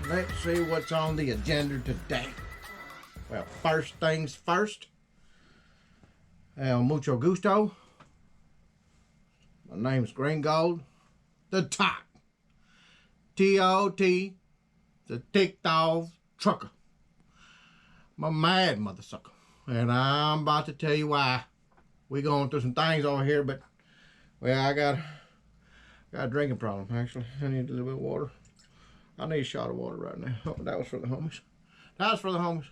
let's see what's on the agenda today. Well, first things first. Mucho gusto. My name's GreenGold, the top. T.O.T, the ticked off trucker. I'm a mad mother sucker. And I'm about to tell you why. We're going through some things over here, but, well, I got a drinking problem, actually. I need a little bit of water. I need a shot of water right now. Oh, that was for the homies. That was for the homies.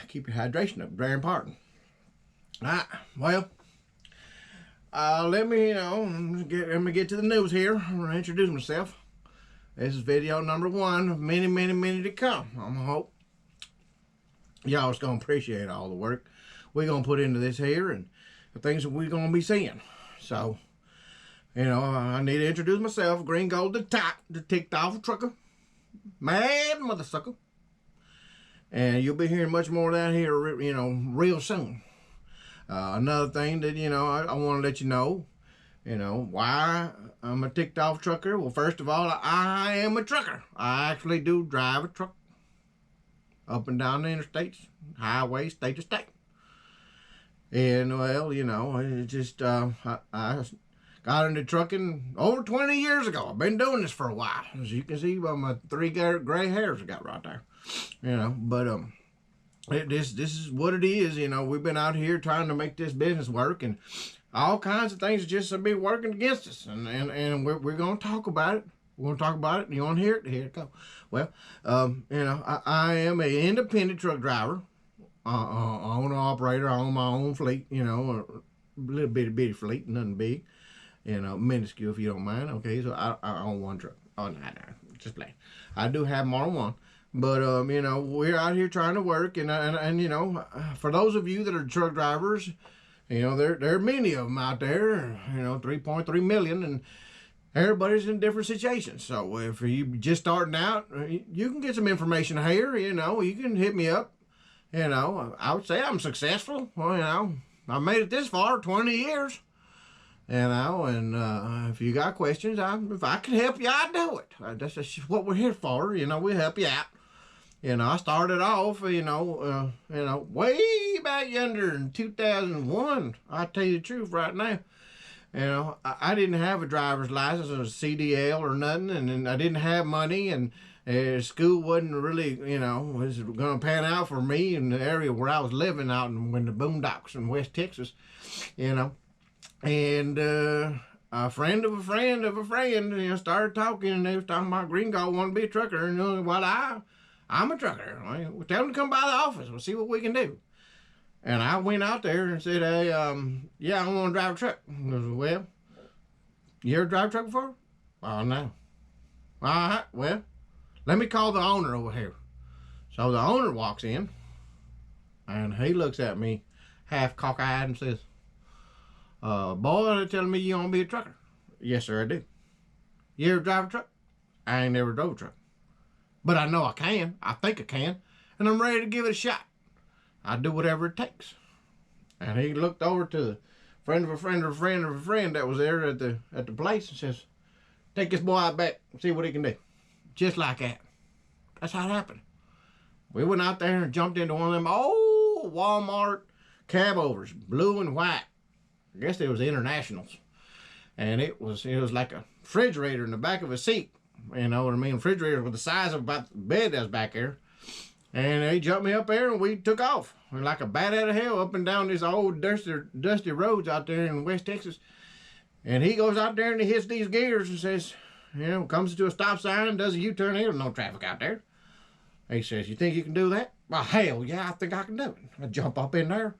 Keep your hydration up, very important. Alright, well, let me get to the news here. I'm going to introduce myself. This is video number 1 of many, many, many to come. I'm going to hope y'all is going to appreciate all the work we're going to put into this here and the things that we're going to be seeing. So, I need to introduce myself. GreenGold the top, the ticked off trucker. Mad mother sucker. And you'll be hearing much more down here, real soon. Another thing that, I want to let you know, why I'm a ticked off trucker. Well, first of all, I am a trucker. I actually do drive a truck up and down the interstates, highways, state to state. And, well, it just, I got into trucking over 20 years ago. I've been doing this for a while. As you can see by my 3 gray hairs I got right there. But this is what it is. We've been out here trying to make this business work, and all kinds of things just have been working against us. And we're going to talk about it. We're going to talk about it. You want to hear it? Here it go. Well, I am an independent truck driver, owner operator. I own my own fleet. A little bitty fleet, nothing big. Minuscule if you don't mind. Okay, so I own one truck. Oh, no, just playing. I do have more than one. But, we're out here trying to work. And for those of you that are truck drivers, there are many of them out there, 3.3 million. And everybody's in different situations. So if you just starting out, you can get some information here. You can hit me up. I would say I'm successful. Well, I made it this far, 20 years. And if you got questions, if I can help you, I'll do it. That's just what we're here for. We'll help you out. I started off, way back yonder in 2001. I'll tell you the truth right now. I didn't have a driver's license or a CDL or nothing, and I didn't have money, and school wasn't really, was going to pan out for me in the area where I was living out in the boondocks in West Texas, And a friend of a friend of a friend, started talking, and they was talking about GreenGold wanted to be a trucker. And well, I'm a trucker. Tell them to come by the office. We'll see what we can do. And I went out there and said, hey, yeah, I want to drive a truck. He goes, well, you ever drive a truck before? Oh, no. All right, well, let me call the owner over here. So the owner walks in, and he looks at me half cockeyed and says, boy, they're telling me you want to be a trucker. Yes, sir, I do. You ever drive a truck? I ain't never drove a truck. But I know I can. I think I can. And I'm ready to give it a shot. I'll do whatever it takes. And he looked over to the friend of a friend of a friend of a friend that was there at the place and says, take this boy out back and see what he can do. Just like that. That's how it happened. We went out there and jumped into one of them old Walmart cab overs, blue and white. I guess it was internationals. And it was like a refrigerator in the back of a seat. You know what I mean? Refrigerator with the size of about the bed that's back there. And they jumped me up there and we took off. We're like a bat out of hell up and down these old dusty roads out there in West Texas. And he goes out there and he hits these gears and says, comes to a stop sign and does a U-turn. There's no traffic out there. He says, you think you can do that? Well, hell yeah, I think I can do it. I jump up in there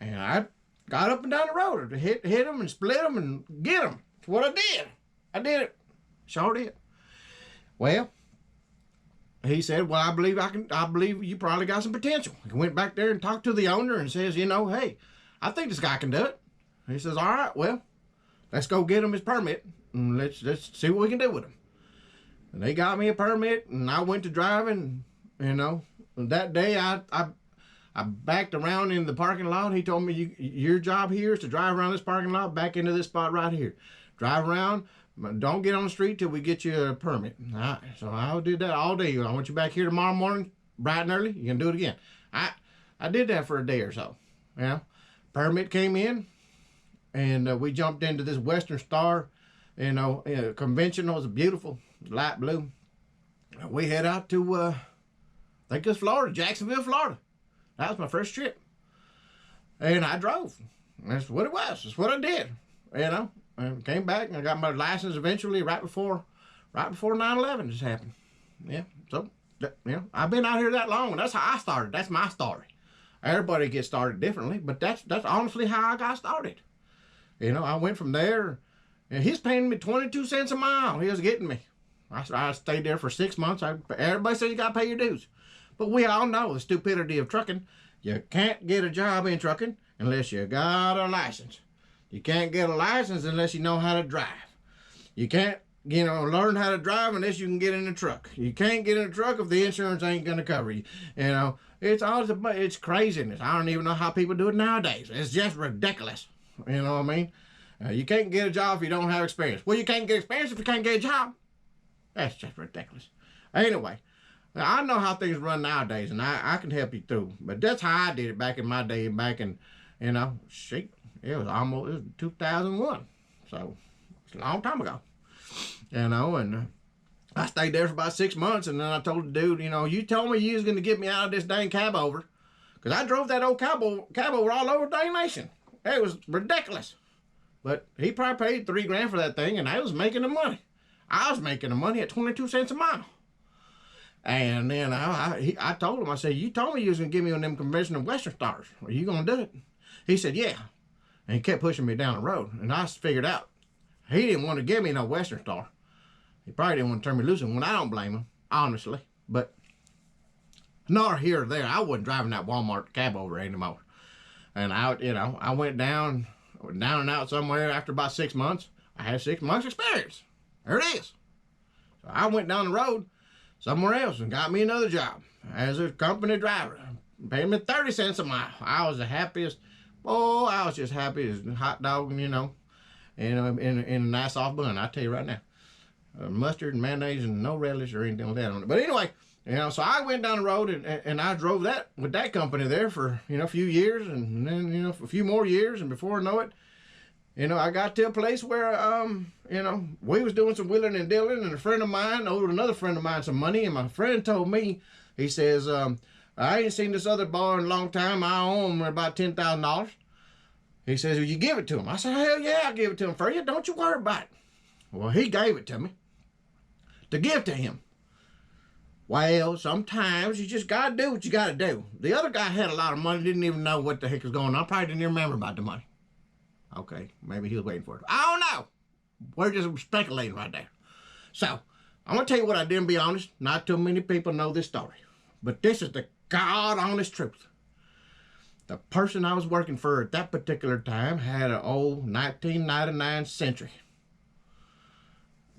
and I got up and down the road to hit them and split them and get them. That's what I did. I did it. Sure did. Well, he said, well, I believe you probably got some potential. He went back there and talked to the owner and says, hey, I think this guy can do it. He says, all right, well, let's go get him his permit and let's see what we can do with him. And they got me a permit and I went to driving, that day I backed around in the parking lot. He told me, your job here is to drive around this parking lot back into this spot right here. drive around. Don't get on the street till we get you a permit. All right, so I did that all day. I want you back here tomorrow morning, bright and early. You can do it again. I did that for a day or so. Permit came in, and we jumped into this Western Star, convention. It was beautiful, light blue. We head out to, I think it was Florida, Jacksonville, Florida. That was my first trip. And I drove. That's what it was. That's what I did. And came back and I got my license eventually right before 9/11 just happened. Yeah. So, I've been out here that long, and that's how I started. That's my story. Everybody gets started differently, but that's honestly how I got started. I went from there, and he's paying me 22 cents a mile. He was getting me. I stayed there for 6 months. Everybody says you got to pay your dues. But we all know the stupidity of trucking. You can't get a job in trucking unless you got a license. You can't get a license unless you know how to drive. You can't, learn how to drive unless you can get in a truck. You can't get in a truck if the insurance ain't going to cover you. It's craziness. I don't even know how people do it nowadays. It's just ridiculous. You know what I mean? You can't get a job if you don't have experience. Well, you can't get experience if you can't get a job. That's just ridiculous. Anyway, I know how things run nowadays, and I can help you through. But that's how I did it back in my day, back in, it was 2001. So, it's a long time ago. And I stayed there for about 6 months, and then I told the dude, you told me you was going to get me out of this dang cab over. Because I drove that old cab over all over the dang nation. It was ridiculous. But he probably paid $3 grand for that thing, and I was making the money. I was making the money at 22 cents a mile. And then I told him, I said, you told me you was going to give me one of them conventional Western Stars. Are you going to do it? He said, yeah. And he kept pushing me down the road. And I figured out, he didn't want to give me no Western Star. He probably didn't want to turn me loose. And when I don't blame him, honestly. But nor here or there, I wasn't driving that Walmart cab over anymore. And I went down and out somewhere after about 6 months. I had 6 months experience. There it is. So I went down the road somewhere else and got me another job as a company driver. Paid me 30 cents a mile. I was the happiest. Oh, I was just happy as a hot dog, in a nice soft bun. I tell you right now. Mustard and mayonnaise and no relish or anything like that on it. But anyway, so I went down the road and I drove that with that company there for, a few years, and then, a few more years, and before I know it, I got to a place where, we was doing some wheeling and dealing, and a friend of mine owed another friend of mine some money, and my friend told me, he says, I ain't seen this other boy in a long time. I owe him about $10,000. He says, will you give it to him? I said, hell yeah, I'll give it to him for you. Don't you worry about it. Well, he gave it to me to give to him. Well, sometimes you just got to do what you got to do. The other guy had a lot of money, didn't even know what the heck was going on. Probably didn't even remember about the money. Okay, maybe he was waiting for it. I don't know. We're just speculating right there. So, I'm going to tell you what I did, and be honest. Not too many people know this story. But this is the God-honest truth. The person I was working for at that particular time had an old 1999 Century.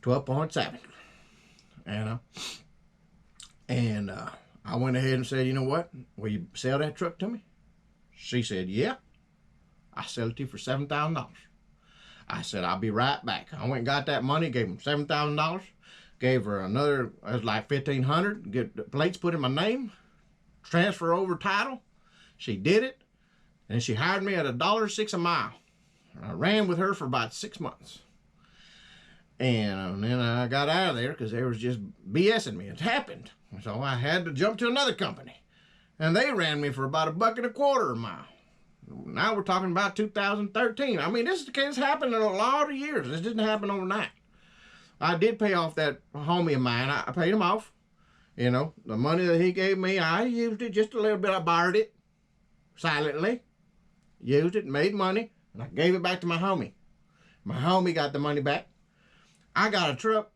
12.7. And I went ahead and said, you know what? Will you sell that truck to me? She said, yeah. I sell it to you for $7,000. I said, I'll be right back. I went and got that money, gave him $7,000. Gave her another, it was like $1,500. Get the plates put in my name. Transfer over title. She did it. And she hired me at $1.06 a mile. I ran with her for about 6 months. And then I got out of there because they was just BSing me. It happened. So I had to jump to another company. And they ran me for about $1.25 a mile. Now we're talking about 2013. I mean, this happened in a lot of years. This didn't happen overnight. I did pay off that homie of mine. I paid him off. The money that he gave me, I used it just a little bit. I borrowed it silently. Used it, made money, and I gave it back to my homie. My homie got the money back. I got a truck,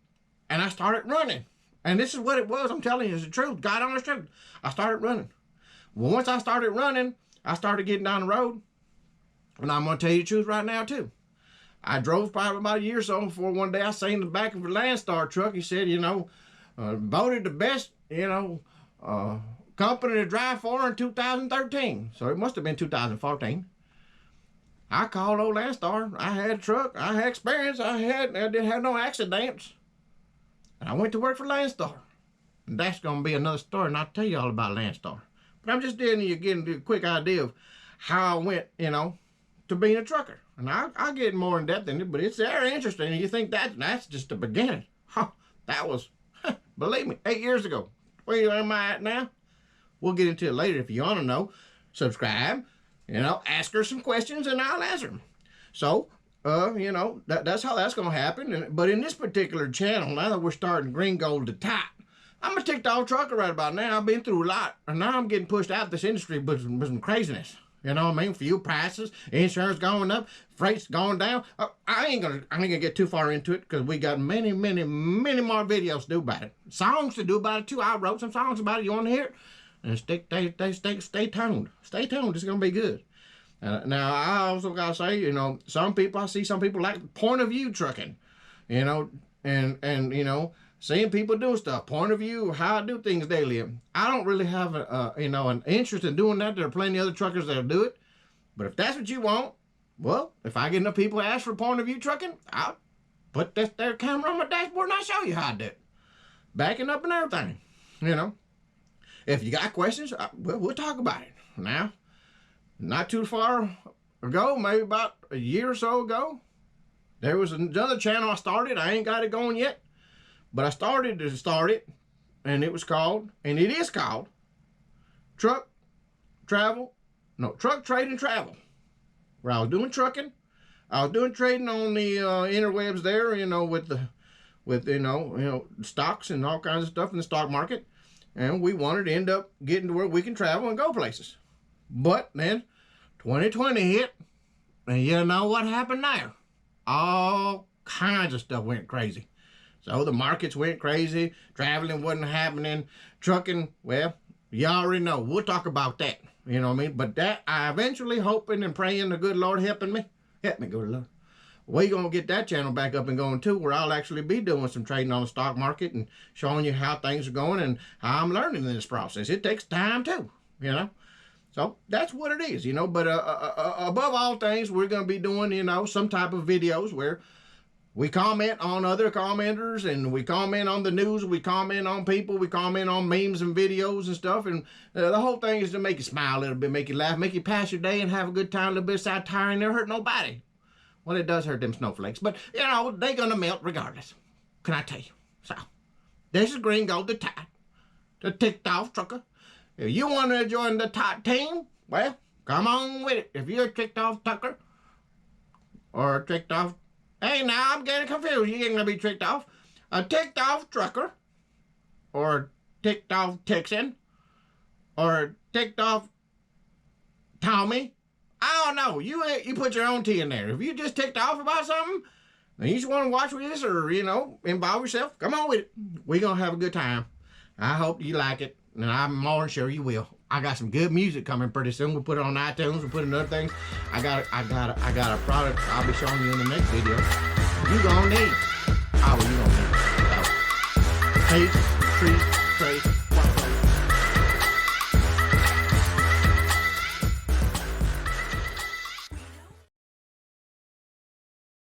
and I started running. And this is what it was. I'm telling you, it's the truth. God honest truth. I started running. Well, once I started running, I started getting down the road. And I'm going to tell you the truth right now, too. I drove probably about a year or so before one day I seen the back of a Landstar truck. He said, voted the best, company to drive for in 2013. So it must have been 2014. I called old Landstar. I had a truck. I had experience. I didn't have no accidents. And I went to work for Landstar. And that's going to be another story, and I'll tell you all about Landstar. But I'm just getting a quick idea of how I went, you know, to being a trucker. And I'll get more in depth in it, but it's very interesting. And you think that's just the beginning. Huh, that was, believe me, 8 years ago. Where am I at now? We'll get into it later. If you want to know, subscribe, you know, ask her some questions and I'll answer them. So, you know, that's how that's going to happen. But in this particular channel, now that we're starting GreenGold to TOT, I'm a ticked off trucker right about now. I've been through a lot. And now I'm getting pushed out of this industry with some craziness. You know what I mean? Fuel prices, insurance going up, freight's going down. I ain't gonna get too far into it because we got many more videos to do about it. Songs to do about it too. I wrote some songs about it. You want to hear it? And stay tuned. Stay tuned. It's gonna be good. Now I also gotta say, you know, I see some people like point of view trucking, you know, and you know, seeing people do stuff, point of view, how I do things daily. I don't really have you know, an interest in doing that. There are plenty of other truckers that'll do it. But if that's what you want, well, if I get enough people ask for point of view trucking, I'll put their camera on my dashboard and I'll show you how to do it. Backing up and everything, you know. If you got questions, we'll talk about it. Now, not too far ago, maybe about a year or so ago, there was another channel I started. I ain't got it going yet, but I started it, and it is called Truck, Trade, and Travel, where I was doing trucking. I was doing trading on the interwebs there, you know, with you know, stocks and all kinds of stuff in the stock market. And we wanted to end up getting to where we can travel and go places. But then 2020 hit, and you know what happened there? All kinds of stuff went crazy. So the markets went crazy, traveling wasn't happening, trucking, well, you already know. We'll talk about that, you know what I mean? But that, I eventually hoping and praying the good Lord help me, good Lord. We're going to get that channel back up and going too, where I'll actually be doing some trading on the stock market and showing you how things are going and how I'm learning in this process. It takes time too, you know. So that's what it is, you know. But above all things, we're going to be doing, you know, some type of videos where we comment on other commenters and we comment on the news, we comment on people, we comment on memes and videos and stuff. And the whole thing is to make you smile a little bit, make you laugh, make you pass your day and have a good time, a little bit of satire and never hurt nobody. Well, it does hurt them snowflakes, but, you know, they're going to melt regardless. Can I tell you? So, this is GreenGold, the TOT, the ticked off trucker. If you want to join the TOT team, well, come on with it. If you're a ticked off trucker or a ticked off, hey, now I'm getting confused. You ain't going to be ticked off. A ticked off trucker or a ticked off Texan or a ticked off Tommy. I don't know. You put your own tea in there. If you just ticked off about something, and you just want to watch with us or, you know, involve yourself, come on with it. We're going to have a good time. I hope you like it, and I'm more than sure you will. I got some good music coming pretty soon. We'll put it on iTunes. We'll put it in other things. I got a product I'll be showing you in the next video. You gonna need. Oh, you gonna need. So, peace, trees.